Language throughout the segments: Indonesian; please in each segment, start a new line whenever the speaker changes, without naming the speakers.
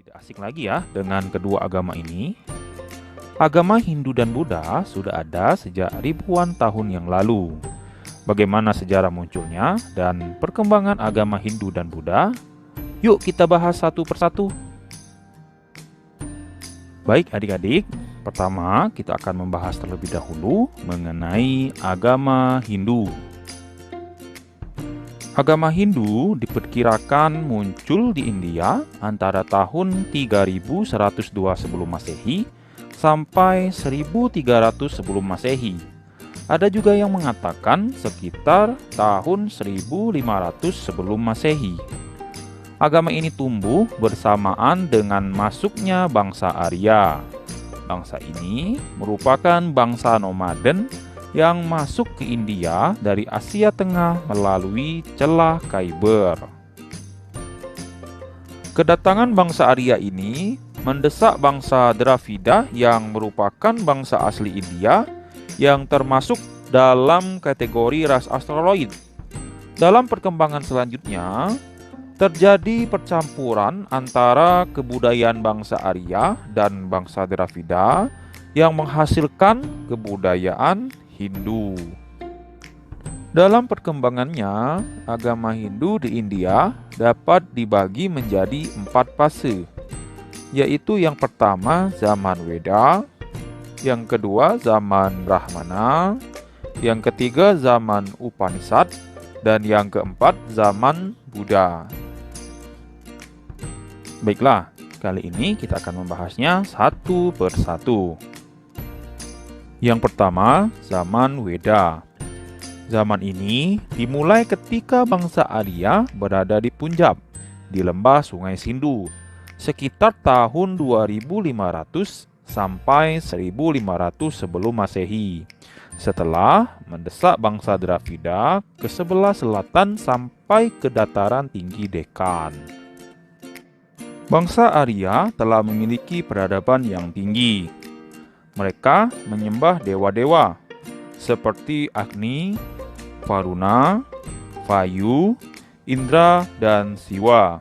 Tidak asing lagi ya dengan kedua agama ini. Agama Hindu dan Buddha sudah ada sejak ribuan tahun yang lalu. Bagaimana sejarah munculnya dan perkembangan agama Hindu dan Buddha? Yuk kita bahas satu persatu. Baik adik-adik, pertama kita akan membahas terlebih dahulu mengenai agama Hindu. Agama Hindu diperkirakan muncul di India antara tahun 3102 sebelum Masehi sampai 1300 sebelum Masehi. Ada juga yang mengatakan sekitar tahun 1500 sebelum Masehi. Agama ini tumbuh bersamaan dengan masuknya bangsa Arya. Bangsa ini merupakan bangsa nomaden yang masuk ke India dari Asia Tengah melalui celah Khyber. Kedatangan bangsa Arya ini mendesak bangsa Dravida yang merupakan bangsa asli India yang termasuk dalam kategori ras asteroid. Dalam perkembangan selanjutnya, terjadi percampuran antara kebudayaan bangsa Arya dan bangsa Dravida yang menghasilkan kebudayaan Hindu. Dalam perkembangannya, agama Hindu di India dapat dibagi menjadi 4 fase, yaitu yang pertama zaman Weda, yang kedua zaman Brahmana, yang ketiga zaman Upanishad, dan yang keempat zaman Buddha. Baiklah, kali ini kita akan membahasnya satu persatu. Yang pertama, zaman Weda. Zaman ini dimulai ketika bangsa Arya berada di Punjab, di lembah Sungai Sindhu, sekitar tahun 2500 sampai 1500 sebelum Masehi. Setelah mendesak bangsa Dravida ke sebelah selatan sampai ke dataran tinggi Dekan. Bangsa Arya telah memiliki peradaban yang tinggi. Mereka menyembah dewa-dewa seperti Agni, Varuna, Vayu, Indra, dan Siwa.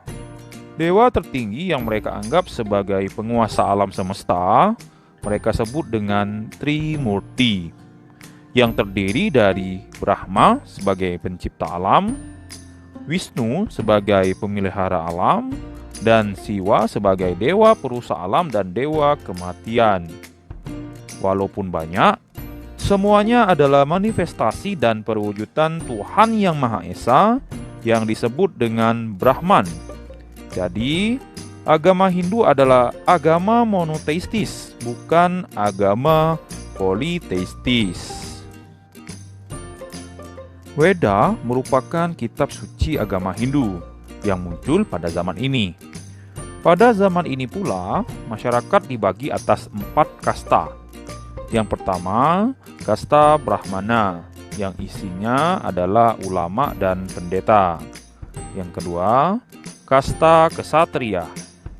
Dewa tertinggi yang mereka anggap sebagai penguasa alam semesta, mereka sebut dengan Trimurti, yang terdiri dari Brahma sebagai pencipta alam, Wisnu sebagai pemelihara alam, dan Siwa sebagai dewa perusak alam dan dewa kematian. Walaupun banyak, semuanya adalah manifestasi dan perwujudan Tuhan Yang Maha Esa yang disebut dengan Brahman. Jadi, agama Hindu adalah agama monoteistis, bukan agama politeistis. Weda merupakan kitab suci agama Hindu yang muncul pada zaman ini. Pada zaman ini pula, masyarakat dibagi atas 4 kasta. Yang pertama, kasta Brahmana, yang isinya adalah ulama dan pendeta. Yang kedua, kasta Ksatria,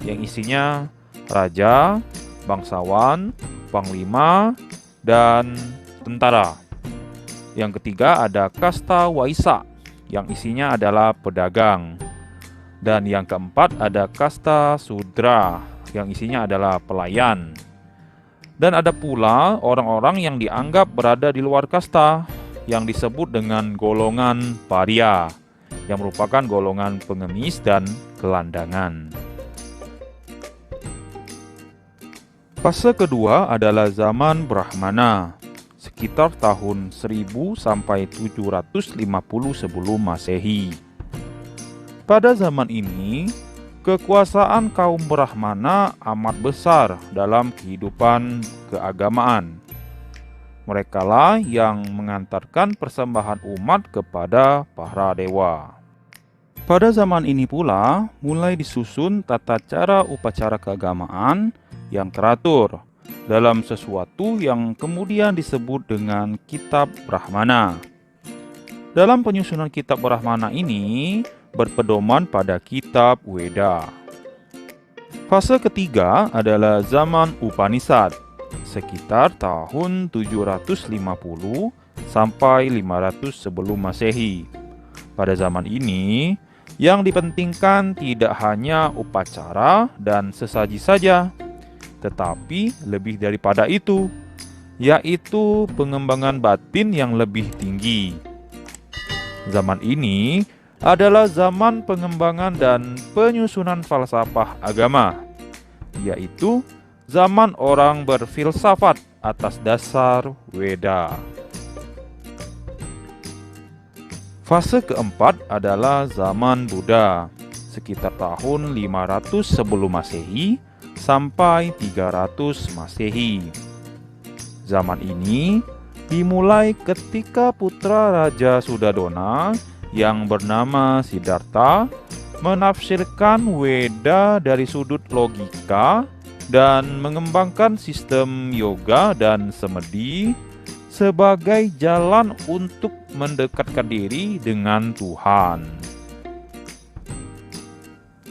yang isinya raja, bangsawan, panglima, dan tentara. Yang ketiga ada kasta Waisa, yang isinya adalah pedagang. Dan yang keempat ada kasta Sudra, yang isinya adalah pelayan. Dan ada pula orang-orang yang dianggap berada di luar kasta, yang disebut dengan golongan paria, yang merupakan golongan pengemis dan gelandangan. Fase kedua adalah zaman Brahmana, sekitar tahun 1000 sampai 750 sebelum Masehi. Pada zaman ini, kekuasaan kaum Brahmana amat besar dalam kehidupan keagamaan. Merekalah yang mengantarkan persembahan umat kepada para dewa. Pada zaman ini pula, mulai disusun tata cara upacara keagamaan yang teratur dalam sesuatu yang kemudian disebut dengan Kitab Brahmana. Dalam penyusunan Kitab Brahmana ini berpedoman pada Kitab Weda. Fase ketiga adalah zaman Upanishad, sekitar tahun 750 sampai 500 sebelum Masehi. Pada zaman ini, Yang dipentingkan tidak hanya upacara dan sesaji saja, tetapi lebih daripada itu, yaitu pengembangan batin yang lebih tinggi. Zaman ini adalah zaman pengembangan dan penyusunan falsafah agama, yaitu zaman orang berfilsafat atas dasar Weda. Fase keempat adalah zaman Buddha, sekitar tahun 500 sebelum Masehi sampai 300 Masehi. Zaman ini dimulai ketika putra Raja Sudadona yang bernama Siddhartha menafsirkan Weda dari sudut logika dan mengembangkan sistem yoga dan semedi sebagai jalan untuk mendekatkan diri dengan Tuhan.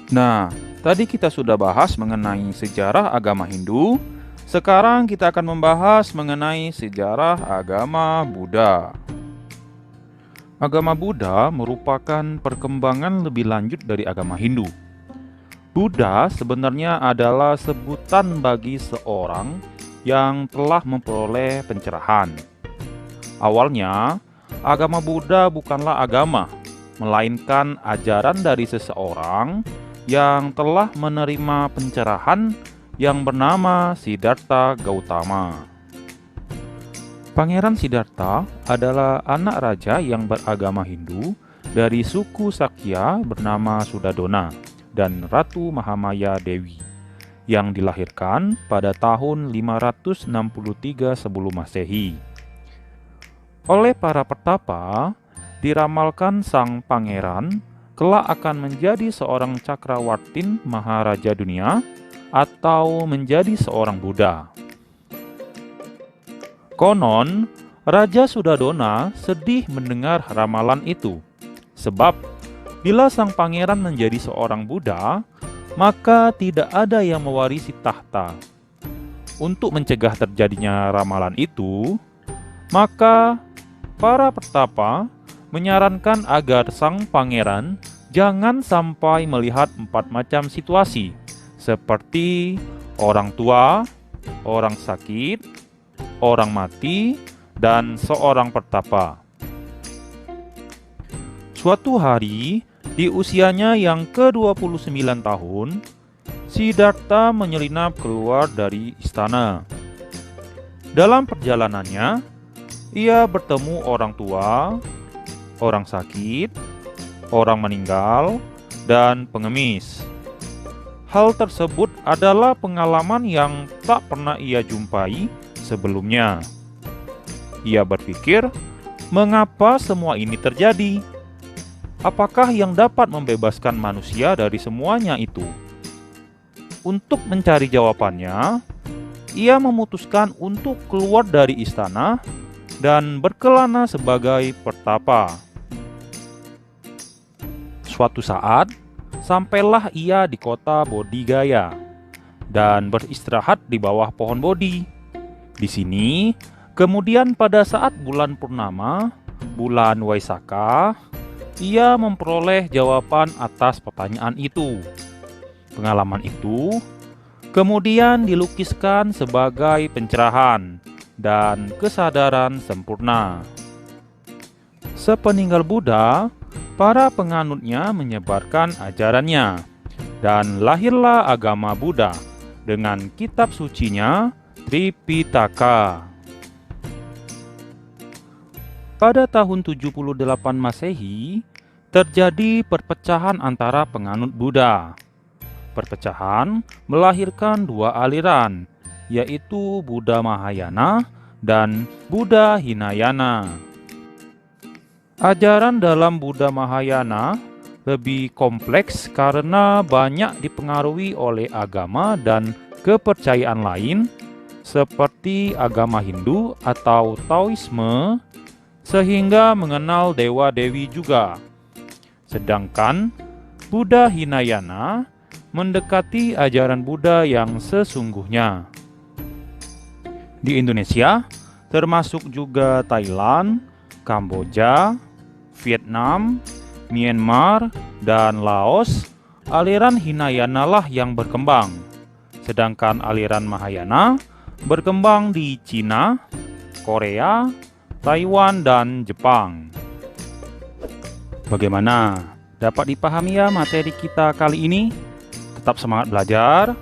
Nah, tadi kita sudah bahas mengenai sejarah agama Hindu. Sekarang kita akan membahas mengenai sejarah agama Buddha. Agama Buddha merupakan perkembangan lebih lanjut dari agama Hindu. Buddha sebenarnya adalah sebutan bagi seorang yang telah memperoleh pencerahan. Awalnya, agama Buddha bukanlah agama, melainkan ajaran dari seseorang yang telah menerima pencerahan yang bernama Siddhartha Gautama. Pangeran Siddhartha adalah anak raja yang beragama Hindu dari suku Sakya bernama Sudadona dan Ratu Mahamaya Dewi yang dilahirkan pada tahun 563 sebelum Masehi. Oleh para petapa, diramalkan sang pangeran kelak akan menjadi seorang cakrawartin maharaja dunia atau menjadi seorang Buddha. Konon, Raja Sudadona sedih mendengar ramalan itu, sebab bila sang pangeran menjadi seorang Buddha, maka tidak ada yang mewarisi tahta. Untuk mencegah terjadinya ramalan itu, maka para petapa menyarankan agar sang pangeran jangan sampai melihat 4 macam situasi, seperti orang tua, orang sakit, orang mati, dan seorang petapa. Suatu hari, di usianya yang ke-29 tahun, Siddhartha menyelinap keluar dari istana. Dalam perjalanannya, ia bertemu orang tua, orang sakit, orang meninggal, dan pengemis. Hal tersebut adalah pengalaman yang tak pernah ia jumpai sebelumnya. Ia berpikir, mengapa semua ini terjadi? Apakah yang dapat membebaskan manusia dari semuanya itu? Untuk mencari jawabannya, ia memutuskan untuk keluar dari istana dan berkelana sebagai petapa. Suatu saat, sampailah ia di kota Bodhigaya dan beristirahat di bawah pohon Bodhi. Di sini, kemudian pada saat bulan purnama, bulan Waisakha, ia memperoleh jawaban atas pertanyaan itu. Pengalaman itu kemudian dilukiskan sebagai pencerahan dan kesadaran sempurna. Sepeninggal Buddha, para penganutnya menyebarkan ajarannya, dan lahirlah agama Buddha dengan kitab sucinya Tripitaka. Pada tahun 78 Masehi, terjadi perpecahan antara penganut Buddha. Perpecahan melahirkan 2 aliran, yaitu Buddha Mahayana dan Buddha Hinayana. Ajaran dalam Buddha Mahayana lebih kompleks karena banyak dipengaruhi oleh agama dan kepercayaan lain seperti agama Hindu atau Taoisme, sehingga mengenal dewa-dewi juga. Sedangkan Buddha Hinayana mendekati ajaran Buddha yang sesungguhnya. Di Indonesia, termasuk juga Thailand, Kamboja, Vietnam, Myanmar, dan Laos, aliran Hinayana lah yang berkembang. Sedangkan aliran Mahayana berkembang di Cina, Korea, Taiwan, dan Jepang. Bagaimana? Dapat dipahami ya materi kita kali ini? Tetap semangat belajar.